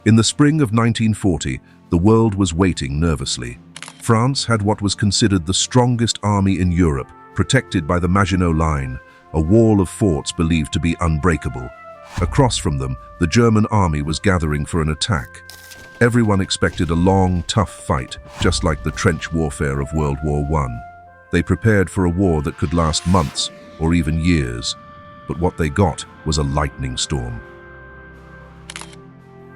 In the spring of 1940, the world was waiting nervously. France had what was considered the strongest army in Europe, protected by the Maginot Line, a wall of forts believed to be unbreakable. Across from them, the German army was gathering for an attack. Everyone expected a long, tough fight, just like the trench warfare of World War I. They prepared for a war that could last months or even years, but what they got was a lightning storm.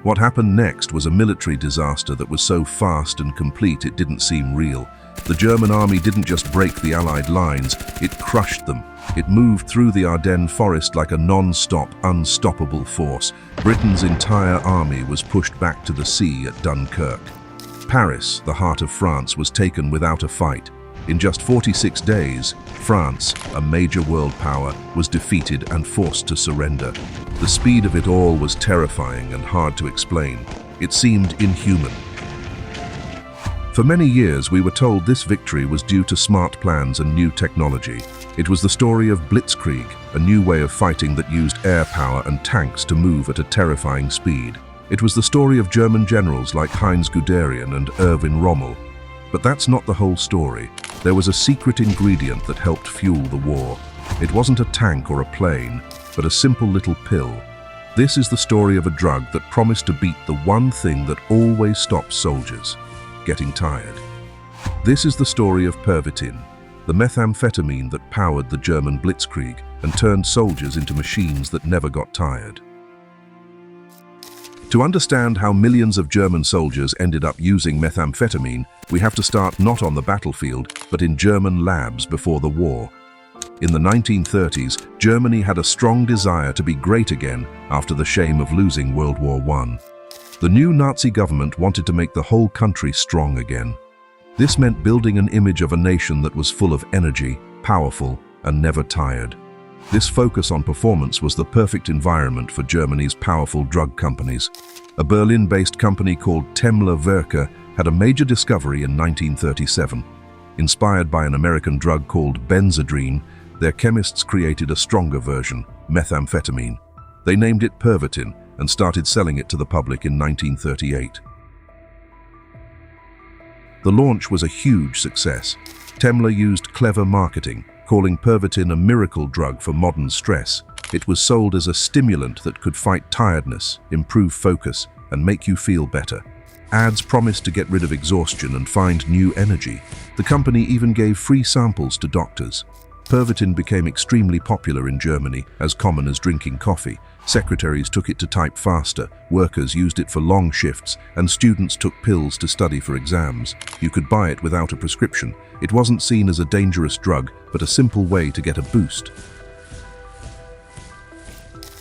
What happened next was a military disaster that was so fast and complete it didn't seem real. The German army didn't just break the Allied lines, it crushed them. It moved through the Ardennes forest like a non-stop, unstoppable force. Britain's entire army was pushed back to the sea at Dunkirk. Paris, the heart of France, was taken without a fight. In just 46 days, France, a major world power, was defeated and forced to surrender. The speed of it all was terrifying and hard to explain. It seemed inhuman. For many years, we were told this victory was due to smart plans and new technology. It was the story of Blitzkrieg, a new way of fighting that used air power and tanks to move at a terrifying speed. It was the story of German generals like Heinz Guderian and Erwin Rommel. But that's not the whole story. There was a secret ingredient that helped fuel the war. It wasn't a tank or a plane, but a simple little pill. This is the story of a drug that promised to beat the one thing that always stops soldiers: getting tired. This is the story of Pervitin, the methamphetamine that powered the German Blitzkrieg and turned soldiers into machines that never got tired. To understand how millions of German soldiers ended up using methamphetamine, we have to start not on the battlefield, but in German labs before the war. In the 1930s, Germany had a strong desire to be great again after the shame of losing World War I. The new Nazi government wanted to make the whole country strong again. This meant building an image of a nation that was full of energy, powerful, and never tired. This focus on performance was the perfect environment for Germany's powerful drug companies. A Berlin-based company called Temmler-Werke had a major discovery in 1937. Inspired by an American drug called benzedrine, their chemists created a stronger version, methamphetamine. They named it Pervitin and started selling it to the public in 1938. The launch was a huge success. Temmler used clever marketing, calling Pervitin a miracle drug for modern stress. It was sold as a stimulant that could fight tiredness, improve focus, and make you feel better. Ads promised to get rid of exhaustion and find new energy. The company even gave free samples to doctors. Pervitin became extremely popular in Germany, as common as drinking coffee. Secretaries took it to type faster, workers used it for long shifts, and students took pills to study for exams. You could buy it without a prescription. It wasn't seen as a dangerous drug, but a simple way to get a boost.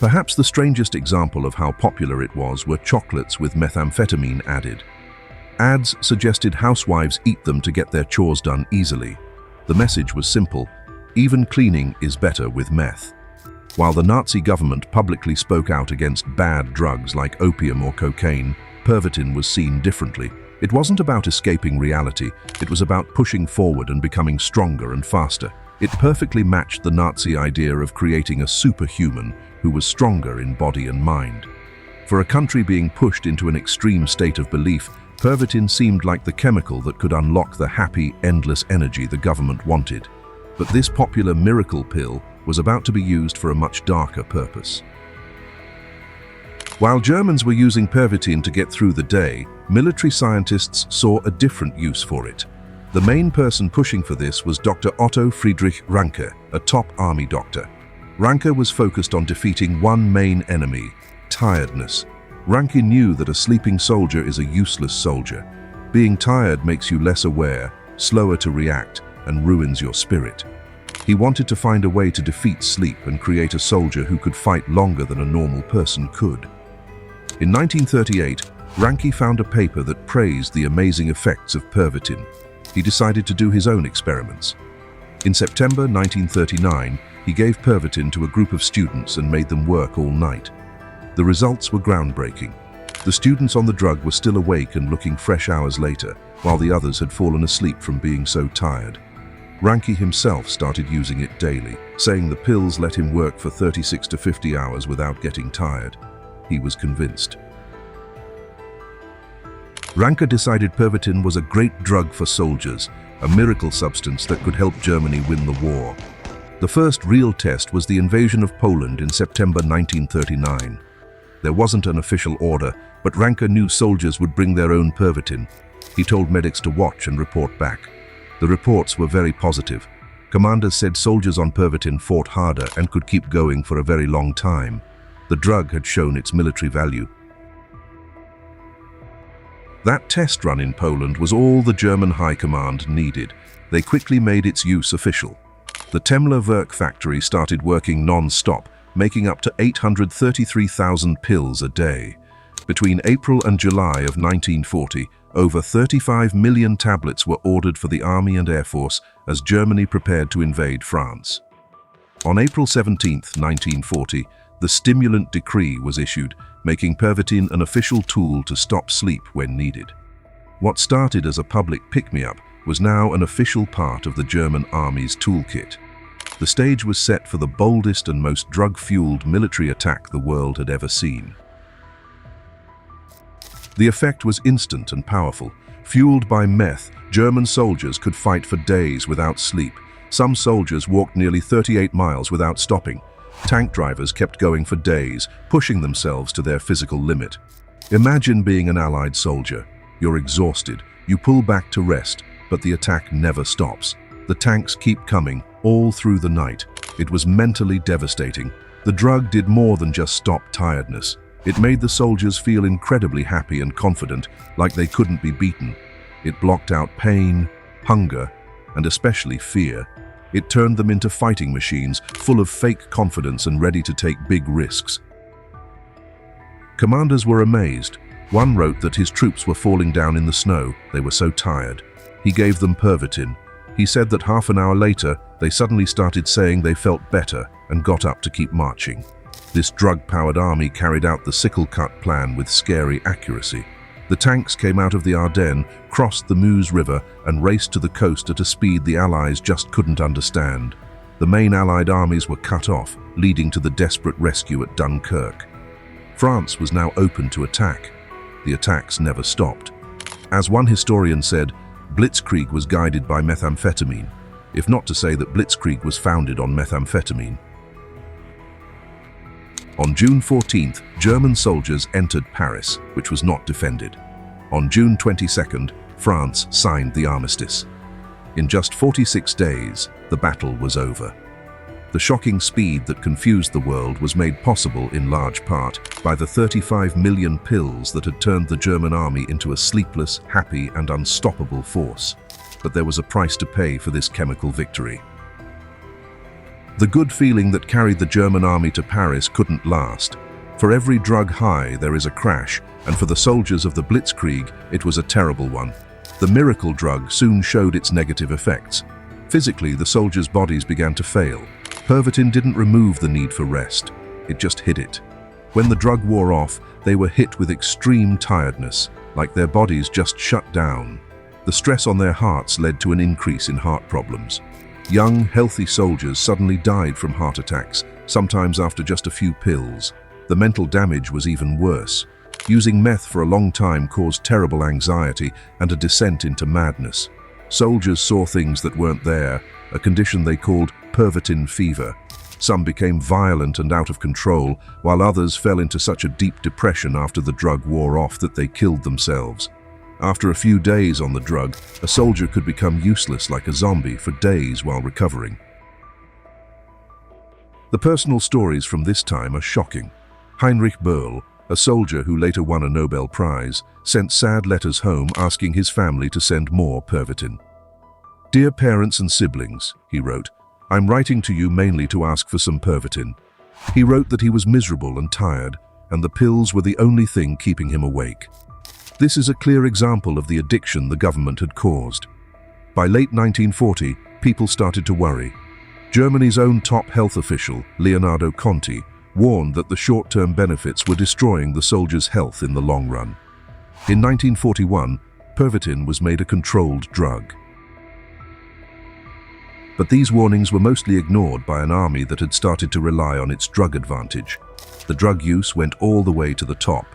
Perhaps the strangest example of how popular it was were chocolates with methamphetamine added. Ads suggested housewives eat them to get their chores done easily. The message was simple: even cleaning is better with meth. While the Nazi government publicly spoke out against bad drugs like opium or cocaine, Pervitin was seen differently. It wasn't about escaping reality, it was about pushing forward and becoming stronger and faster. It perfectly matched the Nazi idea of creating a superhuman who was stronger in body and mind. For a country being pushed into an extreme state of belief, Pervitin seemed like the chemical that could unlock the happy, endless energy the government wanted. But this popular miracle pill was about to be used for a much darker purpose. While Germans were using Pervitin to get through the day, military scientists saw a different use for it. The main person pushing for this was Dr. Otto Friedrich Ranke, a top army doctor. Ranke was focused on defeating one main enemy: tiredness. Ranke knew that a sleeping soldier is a useless soldier. Being tired makes you less aware, slower to react, and ruins your spirit. He wanted to find a way to defeat sleep and create a soldier who could fight longer than a normal person could. In 1938, Ranke found a paper that praised the amazing effects of Pervitin. He decided to do his own experiments. In September 1939, he gave Pervitin to a group of students and made them work all night. The results were groundbreaking. The students on the drug were still awake and looking fresh hours later, while the others had fallen asleep from being so tired. Ranke himself started using it daily, saying the pills let him work for 36 to 50 hours without getting tired. He was convinced. Ranke decided Pervitin was a great drug for soldiers, a miracle substance that could help Germany win the war. The first real test was the invasion of Poland in September 1939. There wasn't an official order, but Ranke knew soldiers would bring their own Pervitin. He told medics to watch and report back. The reports were very positive. Commanders said soldiers on Pervitin fought harder and could keep going for a very long time. The drug had shown its military value. That test run in Poland was all the German High Command needed. They quickly made its use official. The Temler Werk factory started working non-stop, making up to 833,000 pills a day. Between April and July of 1940, over 35 million tablets were ordered for the Army and Air Force as Germany prepared to invade France. On April 17, 1940, the stimulant decree was issued, making Pervitin an official tool to stop sleep when needed. What started as a public pick-me-up was now an official part of the German army's toolkit. The stage was set for the boldest and most drug-fueled military attack the world had ever seen. The effect was instant and powerful. Fueled by meth, German soldiers could fight for days without sleep. Some soldiers walked nearly 38 miles without stopping. Tank drivers kept going for days, pushing themselves to their physical limit. Imagine being an Allied soldier. You're exhausted. You pull back to rest, but the attack never stops. The tanks keep coming, all through the night. It was mentally devastating. The drug did more than just stop tiredness. It made the soldiers feel incredibly happy and confident, like they couldn't be beaten. It blocked out pain, hunger, and especially fear. It turned them into fighting machines, full of fake confidence and ready to take big risks. Commanders were amazed. One wrote that his troops were falling down in the snow. They were so tired. He gave them Pervitin. He said that half an hour later, they suddenly started saying they felt better and got up to keep marching. This drug-powered army carried out the sickle-cut plan with scary accuracy. The tanks came out of the Ardennes, crossed the Meuse River, and raced to the coast at a speed the Allies just couldn't understand. The main Allied armies were cut off, leading to the desperate rescue at Dunkirk. France was now open to attack. The attacks never stopped. As one historian said, Blitzkrieg was guided by methamphetamine, if not to say that Blitzkrieg was founded on methamphetamine. On June 14th, German soldiers entered Paris, which was not defended. On June 22nd, France signed the armistice. In just 46 days, the battle was over. The shocking speed that confused the world was made possible in large part by the 35 million pills that had turned the German army into a sleepless, happy, and unstoppable force. But there was a price to pay for this chemical victory. The good feeling that carried the German army to Paris couldn't last. For every drug high, there is a crash, and for the soldiers of the Blitzkrieg, it was a terrible one. The miracle drug soon showed its negative effects. Physically, the soldiers' bodies began to fail. Pervitin didn't remove the need for rest. It just hid it. When the drug wore off, they were hit with extreme tiredness, like their bodies just shut down. The stress on their hearts led to an increase in heart problems. Young, healthy soldiers suddenly died from heart attacks, sometimes after just a few pills. The mental damage was even worse. Using meth for a long time caused terrible anxiety and a descent into madness. Soldiers saw things that weren't there, a condition they called Pervitin fever. Some became violent and out of control, while others fell into such a deep depression after the drug wore off that they killed themselves. After a few days on the drug, a soldier could become useless like a zombie for days while recovering. The personal stories from this time are shocking. Heinrich Böll, a soldier who later won a Nobel Prize, sent sad letters home asking his family to send more Pervitin. "Dear parents and siblings," he wrote, "I'm writing to you mainly to ask for some Pervitin." He wrote that he was miserable and tired, and the pills were the only thing keeping him awake. This is a clear example of the addiction the government had caused. By late 1940, people started to worry. Germany's own top health official, Leonardo Conti, warned that the short-term benefits were destroying the soldiers' health in the long run. In 1941, Pervitin was made a controlled drug. But these warnings were mostly ignored by an army that had started to rely on its drug advantage. The drug use went all the way to the top.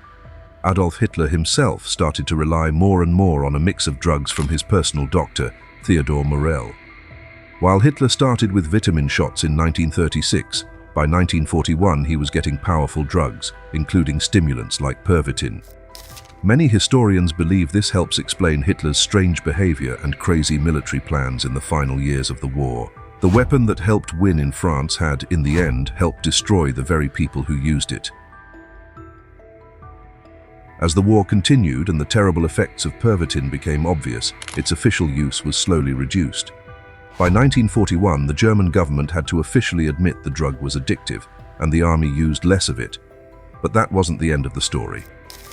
Adolf Hitler himself started to rely more and more on a mix of drugs from his personal doctor, Theodor Morell. While Hitler started with vitamin shots in 1936, by 1941 he was getting powerful drugs, including stimulants like Pervitin. Many historians believe this helps explain Hitler's strange behavior and crazy military plans in the final years of the war. The weapon that helped win in France had, in the end, helped destroy the very people who used it. As the war continued and the terrible effects of Pervitin became obvious, its official use was slowly reduced. By 1941, the German government had to officially admit the drug was addictive, and the army used less of it. But that wasn't the end of the story.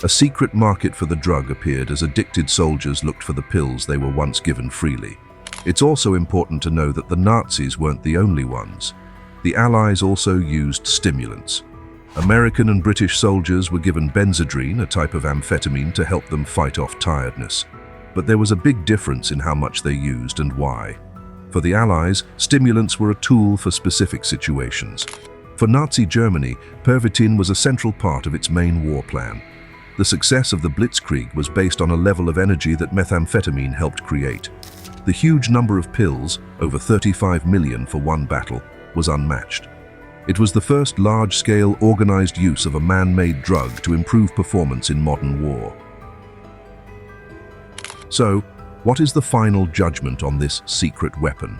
A secret market for the drug appeared as addicted soldiers looked for the pills they were once given freely. It's also important to know that the Nazis weren't the only ones. The Allies also used stimulants. American and British soldiers were given benzedrine, a type of amphetamine, to help them fight off tiredness. But there was a big difference in how much they used and why. For the Allies, stimulants were a tool for specific situations. For Nazi Germany, Pervitin was a central part of its main war plan. The success of the Blitzkrieg was based on a level of energy that methamphetamine helped create. The huge number of pills, over 35 million for one battle, was unmatched. It was the first large-scale organized use of a man-made drug to improve performance in modern war. So, what is the final judgment on this secret weapon?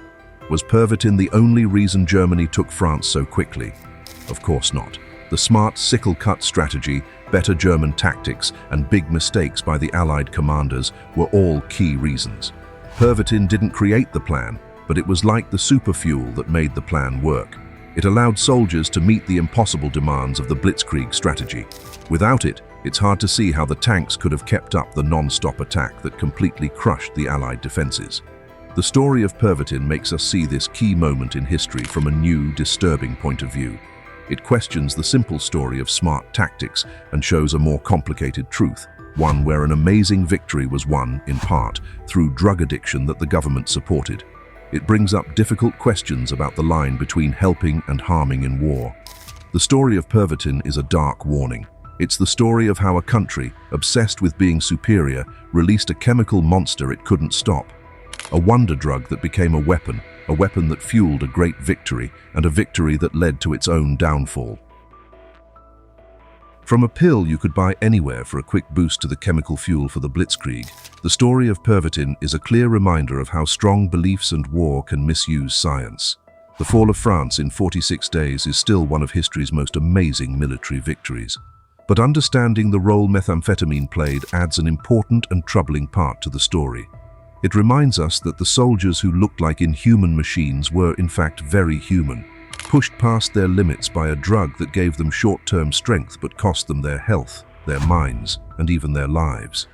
Was Pervitin the only reason Germany took France so quickly? Of course not. The smart sickle-cut strategy, better German tactics, and big mistakes by the Allied commanders were all key reasons. Pervitin didn't create the plan, but it was like the superfuel that made the plan work. It allowed soldiers to meet the impossible demands of the Blitzkrieg strategy. Without it, it's hard to see how the tanks could have kept up the non-stop attack that completely crushed the Allied defenses. The story of Pervitin makes us see this key moment in history from a new, disturbing point of view. It questions the simple story of smart tactics and shows a more complicated truth, one where an amazing victory was won, in part, through drug addiction that the government supported. It brings up difficult questions about the line between helping and harming in war. The story of Pervitin is a dark warning. It's the story of how a country, obsessed with being superior, released a chemical monster it couldn't stop. A wonder drug that became a weapon that fueled a great victory, and a victory that led to its own downfall. From a pill you could buy anywhere for a quick boost to the chemical fuel for the Blitzkrieg, the story of Pervitin is a clear reminder of how strong beliefs and war can misuse science. The fall of France in 46 days is still one of history's most amazing military victories. But understanding the role methamphetamine played adds an important and troubling part to the story. It reminds us that the soldiers who looked like inhuman machines were in fact very human, pushed past their limits by a drug that gave them short-term strength but cost them their health, their minds, and even their lives.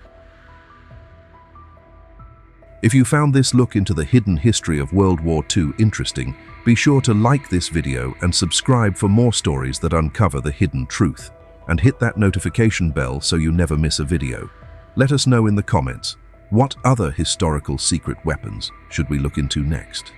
If you found this look into the hidden history of World War II interesting, be sure to like this video and subscribe for more stories that uncover the hidden truth. And hit that notification bell so you never miss a video. Let us know in the comments, what other historical secret weapons should we look into next?